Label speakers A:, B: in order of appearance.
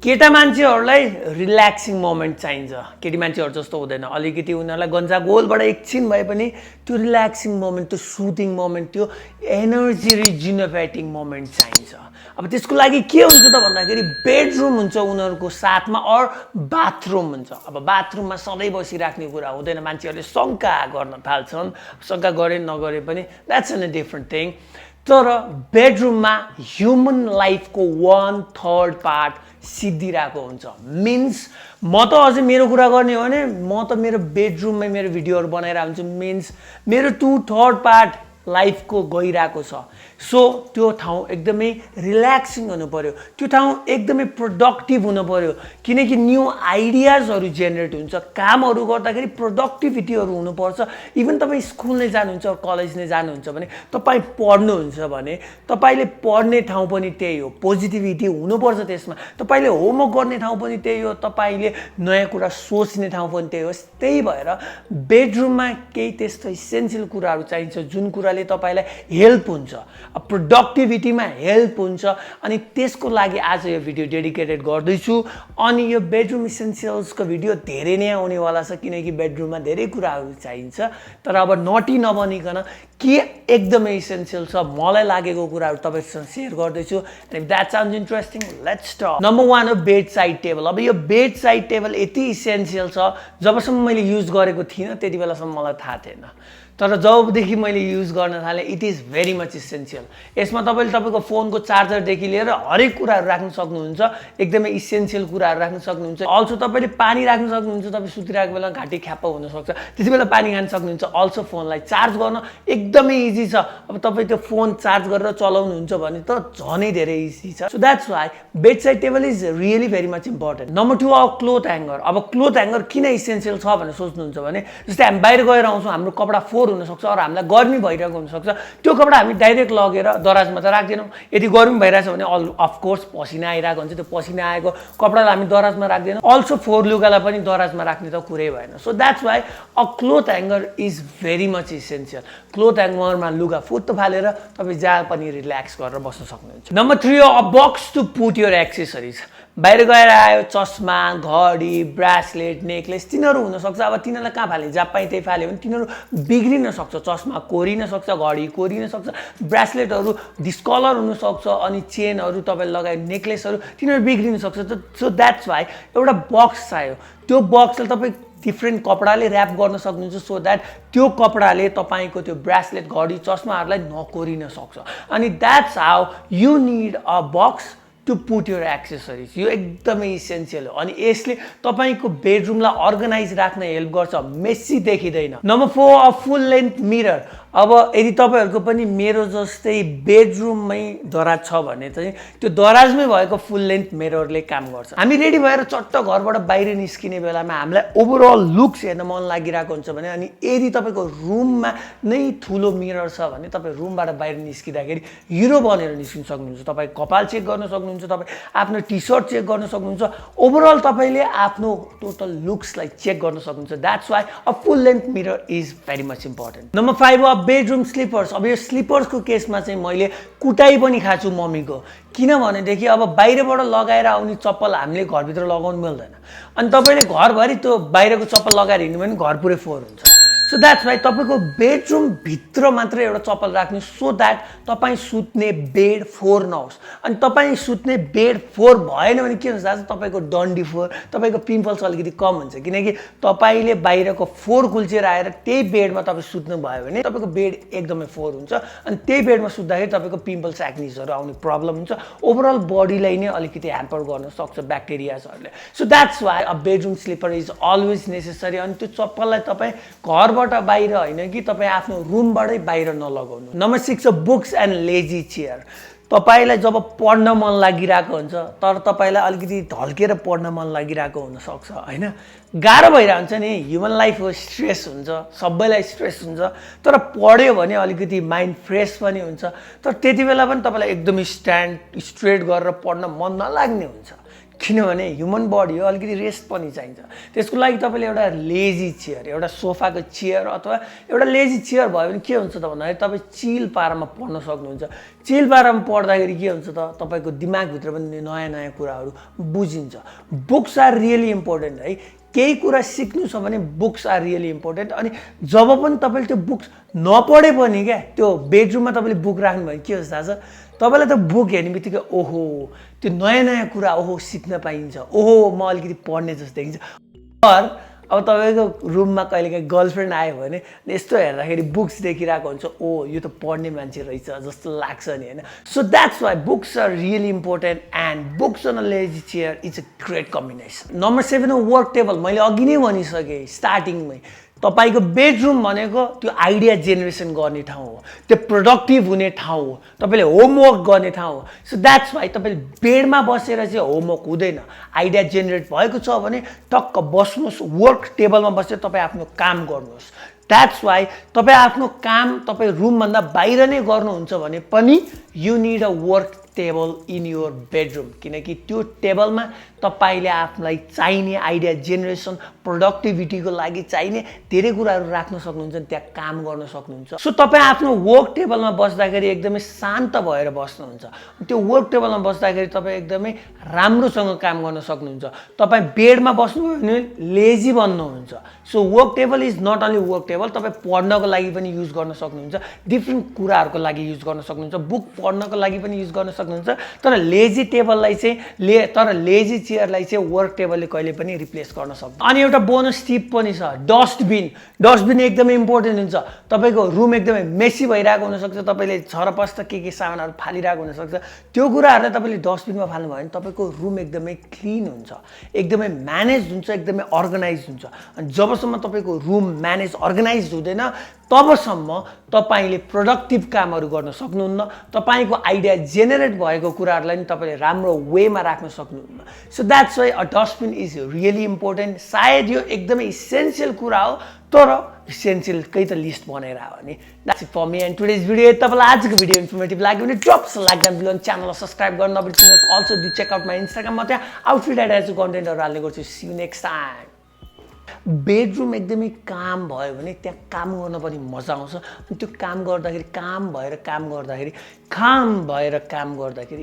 A: केटा मान्छेहरूलाई relaxing moment चाहिन्छ केटी मान्छेहरू जस्तो हुँदैन अलिकति उनीहरूलाई गन्जा गोलबाट एकछिन भए पनि त्यो रिल्याक्सिङ मोमेन्ट त्यो सुदिङ मोमेन्ट त्यो एनर्जी रिजुनेरेटिङ मोमेन्ट चाहिन्छ अब त्यसको लागि के हुन्छ त भन्दाखेरि बेडरुम हुन्छ उनीहरूको साथमा अर बाथरुम हुन्छ अब बाथरुममा सधैँ बसिराख्ने कुरा हुँदैन मान्छेहरूले शङ्का गर्न थाल्छन् शङ्का गरे नगरे पनि that's an a different thing तर बेडरुममा ह्युमन लाइफको 1/3 पार्ट सिद्धिरहेको हुन्छ मिन्स म त अझै मेरो कुरा गर्ने हो भने म त मेरो बेडरुममै मेरो भिडियोहरू बनाइरहेको हुन्छु मिन्स मेरो 2/3 पार्ट लाइफको गइरहेको छ सो त्यो ठाउँ एकदमै रिल्याक्सिङ हुनु पर्यो त्यो ठाउँ एकदमै प्रोडक्टिभ हुनु पर्यो किनकि न्यू आइडियाजहरू जेनेरेट हुन्छ कामहरू गर्दाखेरि प्रोडक्टिभिटीहरू हुनुपर्छ इभन तपाईँ स्कुल नै जानुहुन्छ कलेज नै जानुहुन्छ भने तपाईँ पढ्नुहुन्छ भने तपाईँले पढ्ने ठाउँ पनि त्यही हो पोजिटिभिटी हुनुपर्छ त्यसमा तपाईँले होमवर्क गर्ने ठाउँ पनि त्यही हो तपाईँले नयाँ कुरा सोच्ने ठाउँ पनि त्यही हो त्यही भएर बेडरुममा केही त्यस्तो इसेन्सियल कुराहरू चाहिन्छ जुन कुराले तपाईँलाई हेल्प हुन्छ प्रोडक्टिभिटीमा हेल्प हुन्छ अनि त्यसको लागि आज यो भिडियो डेडिकेटेड गर्दैछु अनि यो बेडरुम इसेन्सियल्सको भिडियो धेरै नै आउनेवाला छ किनकि बेडरुममा धेरै कुराहरू चाहिन्छ तर अब नटी नबनिकन के एकदमै इसेन्सियल छ मलाई लागेको कुराहरू तपाईँसँग सेयर गर्दैछु and that sounds interesting let's start number 1 हो बेड साइड टेबल अब यो बेड साइड टेबल यति इसेन्सियल छ जबसम्म मैले युज गरेको थिइनँ त्यति बेलासम्म मलाई थाहा थिएन तर जबदेखि मैले युज गर्न थालेँ it is very much essential यसमा तपाईँले तपाईँको फोनको चार्जरदेखि लिएर हरेक कुराहरू राख्न सक्नुहुन्छ एकदमै इसेन्सियल कुराहरू राख्न सक्नुहुन्छ अल्सो तपाईँले पानी राख्न सक्नुहुन्छ तपाईँ सुतिरहेको बेला घाँटी ख्याप्प हुनसक्छ त्यति बेला पानी खान सक्नुहुन्छ अल्सो फोनलाई चार्ज गर्न एकदमै इजी छ अब तपाईँ त्यो फोन चार्ज गरेर चलाउनुहुन्छ भने त झनै धेरै इजी छ so that's why bed side table is really very much important number 2 अब क्लोथ ह्याङ्गर अब क्लोथ ह्याङ्गर किन इसेन्सियल छ भनेर सोच्नुहुन्छ भने जस्तै हामी बाहिर गएर आउँछौँ हाम्रो कपडा फोहोर हुनसक्छ अरू हामीलाई गर्मी भइरहेको हुनसक्छ त्यो कपडा हामी डाइरेक्ट लगेर दराजमा त राख्दैनौँ यदि गर्मी भइरहेछ भने अफकोर्स पसिना आइरहेको हुन्छ त्यो पसिना आएको कपडालाई हामी दराजमा राख्दैनौँ अल्सो फोहोर लुगालाई पनि दराजमा राख्ने त कुरै भएन so that's why a cloth hanger is very much essential cloth ह्याङ्गरमा लुगा फुत्तो फालेर तपाईँ जहाँ पनि रिल्याक्स गरेर बस्न सक्नुहुन्छ नम्बर 3 हो a box to put your accessories बाहिर गएर आयो चस्मा घडी ब्रासलेट नेकलेस तिनीहरू हुनसक्छ अब तिनीहरूलाई कहाँ फाल्ने जहाँ पाइ त्यही फाल्यो भने तिनीहरू बिग्रिन सक्छ चस्मा कोरिन सक्छ घडी कोरिन सक्छ ब्रासलेटहरू डिस्कलर हुनसक्छ अनि चेनहरू तपाईँले लगाए नेकलेसहरू तिनीहरू बिग्रिन सक्छ सो द्याट्स वाइ एउटा बक्स चाहियो त्यो बक्सलाई तपाईँ डिफ्रेन्ट कपडाले ऱ्याप गर्न सक्नुहुन्छ सो द्याट त्यो कपडाले तपाईँको त्यो ब्रासलेट घडी चस्माहरूलाई नकोरिन सक्छ अनि that's how you need a box to put your accessories यो एकदमै इसेन्सियल हो अनि यसले तपाईँको बेडरुमलाई अर्गनाइज राख्न हेल्प गर्छ मेसी देखिँदैन number 4 a full length mirror अब यदि तपाईँहरूको पनि मेरो जस्तै बेडरुममै दराज छ भने चाहिँ त्यो दराजमै भएको फुल लेन्थ मिररले काम गर्छ हामी रेडी भएर चट्ट घरबाट बाहिर निस्किने बेलामा हामीलाई ओभरअल लुक्स हेर्न मन लागिरहेको हुन्छ भने अनि यदि तपाईँको रुममा नै ठुलो मिरर छ भने तपाईँ रुमबाट बाहिर निस्किँदाखेरि हिरो बनेर निस्किन सक्नुहुन्छ तपाईँ कपाल चेक गर्न सक्नुहुन्छ तपाईँ आफ्नो टी सर्ट चेक गर्न सक्नुहुन्छ ओभरअल तपाईँले आफ्नो टोटल लुक्सलाई चेक गर्न सक्नुहुन्छ that's why a full length mirror is very much important number 5 हो बेडरुम स्लिपर्स अब यो स्लिपर्सको केसमा चाहिँ मैले कुटाइ पनि खाछु मम्मीको किनभनेदेखि अब बाहिरबाट लगाएर आउने चप्पल हामीले घरभित्र लगाउनु मिल्दैन अनि तपाईँले घरभरि त्यो बाहिरको चप्पल लगाएर हिँड्नु भने घर पुरै फोहोर हुन्छ सो द्याट्स वाइ तपाईँको बेडरुम भित्र मात्रै एउटा चप्पल राख्नु सो द्याट तपाईँ सुत्ने बेड फोहोर नहोस् अनि तपाईँ सुत्ने बेड फोहोर भएन भने के हुन्छ दाजु तपाईँको डन्डी फोहोर तपाईँको पिम्पल्स अलिकति कम हुन्छ किनकि तपाईँले बाहिरको फोहोर कुल्चेर आएर त्यही बेडमा तपाईँ सुत्नु भयो भने तपाईँको बेड एकदमै फोहोर हुन्छ अनि त्यही बेडमा सुत्दाखेरि तपाईँको पिम्पल्स एक्निजहरू आउने प्रब्लम हुन्छ ओभरअल बडीलाई नै अलिकति ह्याम्पर गर्न सक्छ ब्याक्टेरियाजहरूले so that's why a bedroom slipper is always necessary अनि त्यो चप्पललाई तपाईँ घरबाट बाहिर होइन कि तपाईँ आफ्नो रुमबाटै बाहिर नलगाउनु number 6 books and lazy chair तपाईँलाई जब पढ्न मन लागिरहेको हुन्छ तर तपाईँलाई अलिकति ढल्केर पढ्न मन लागिरहेको हुनसक्छ होइन गाह्रो भइरहन्छ नि ह्युमन लाइफ हो स्ट्रेस हुन्छ सबैलाई स्ट्रेस हुन्छ तर पढ्यो भने अलिकति माइन्ड फ्रेस पनि हुन्छ तर त्यति बेला पनि तपाईँलाई एकदमै स्ट्रेट गरेर पढ्न मन नलाग्ने हुन्छ किनभने ह्युमन बडी हो, अलिकति रेस्ट पनि चाहिन्छ। त्यसको लागि तपाईँले एउटा लेजी चेयर, एउटा सोफाको चेयर अथवा एउटा लेजी चेयर भयो भने के हुन्छ त भन्दाखेरि तपाईँ चिल पारामा पढ्न सक्नुहुन्छ। चिल पारामा पढ्दाखेरि के हुन्छ त तपाईँको दिमागभित्र पनि नयाँ नयाँ कुराहरू बुझिन्छ। बुक्स आर रियली इम्पोर्टेन्ट है। केही कुरा सिक्नु छ भने बुक्स आर रियली इम्पोर्टेन्ट। अनि जब पनि तपाईँले त्यो बुक्स नपढे पनि क्या त्यो बेडरुममा तपाईँले बुक राख्नु भयो के हुन्छ थाहा छ, तपाईँलाई त बुक हेर्ने बित्तिकै ओहो त्यो नयाँ नयाँ कुरा ओहो सिक्न पाइन्छ, ओहो म अलिकति पढ्ने जस्तो देखिन्छ। अब तपाईँको रुममा कहिलेकाहीँ गर्लफ्रेन्ड आयो भने यस्तो हेर्दाखेरि बुक्स देखिरहेको हुन्छ, ओ यो त पढ्ने मान्छे रहेछ जस्तो लाग्छ नि होइन। So that's why books are really important and books on a lazy chair is a great combination. Number 7 हो वर्क टेबल। मैले अघि नै भनिसकेँ स्टार्टिङमै, तपाईँको बेडरुम भनेको त्यो आइडिया जेनेरेसन गर्ने ठाउँ हो, त्यो प्रोडक्टिभ हुने ठाउँ हो, तपाईँले होमवर्क गर्ने ठाउँ हो। सो द्याट्स वाइ तपाईँले बेडमा बसेर चाहिँ होमवर्क हुँदैन। आइडिया जेनेरेट भएको छ भने टक्क बस्नुहोस्, वर्क टेबलमा बसेर तपाईँ आफ्नो काम गर्नुहोस्। द्याट्स वाइ तपाईँ आफ्नो काम तपाईँ रुमभन्दा बाहिर नै गर्नुहुन्छ भने पनि you need a work table in your bedroom, किनकि त्यो टेबलमा तपाईँले आफूलाई चाहिने आइडिया जेनेरेसन प्रोडक्टिभिटीको लागि चाहिने धेरै कुराहरू राख्न सक्नुहुन्छ, त्यहाँ काम गर्न सक्नुहुन्छ। सो तपाईँ आफ्नो वर्क टेबलमा बस्दाखेरि एकदमै शान्त भएर बस्नुहुन्छ। त्यो वर्क टेबलमा बस्दाखेरि तपाईँ एकदमै राम्रोसँग काम गर्न सक्नुहुन्छ। तपाईँ बेडमा बस्नुभयो भने लेजी बन्नुहुन्छ। So work table is not only work table, तपाईँ पढ्नको लागि पनि युज गर्न सक्नुहुन्छ, डिफ्रेन्ट कुराहरूको लागि युज गर्न सक्नुहुन्छ, बुक पढ्नको लागि पनि युज गर्न सक्नुहुन्छ। तर लेजी टेबललाई चाहिँ लेजी चेयरलाई चाहिँ वर्क टेबलले कहिले पनि रिप्लेस गर्न सक्दैन। अनि एउटा बोनस टिप पनि छ, डस्टबिन। डस्टबिन एकदमै इम्पोर्टेन्ट हुन्छ। तपाईँको रुम एकदमै मेसी भइरहेको हुनसक्छ, तपाईँले छरपस्ट के सामानहरू फालिरहेको हुनसक्छ, त्यो कुराहरूलाई तपाईँले डस्टबिनमा फाल्नुभयो भने तपाईँको रुम एकदमै क्लिन हुन्छ, एकदमै म्यानेज हुन्छ, एकदमै अर्गनाइज हुन्छ। अनि जबसम्म तपाईँको रुम म्यानेज अर्गनाइज हुँदैन तबसम्म तपाईँले प्रोडक्टिभ कामहरू गर्न सक्नुहुन्न, तपाईँको आइडिया जेनेरेट भएको कुराहरूलाई नि तपाईँले राम्रो वेमा राख्न सक्नुहुन्न। So that's why a dustbin is really important. सायद यो एकदमै इसेन्सियल कुरा हो, तर इसेन्सियलकै त लिस्ट बनाएर आयो भने। That's it for me and today's video. तपाईँलाई आजको भिडियो इन्फर्मेटिभ लाग्यो भने ड्रप्स लाइक डाउन बिलो, च्यानललाई सब्सक्राइब गर्न नबिर्सिनुहोस्। Also do check out my इन्स्टाग्राममा, त्यहाँ आउटफिट एडहरू कन्टेन्टहरू हाल्ने गर्छु। See you next time. Bedroom एकदमै काम भयो भने त्यहाँ काम गर्न पनि मजा आउँछ। अनि त्यो काम गर्दाखेरि काम भएर काम गर्दाखेरि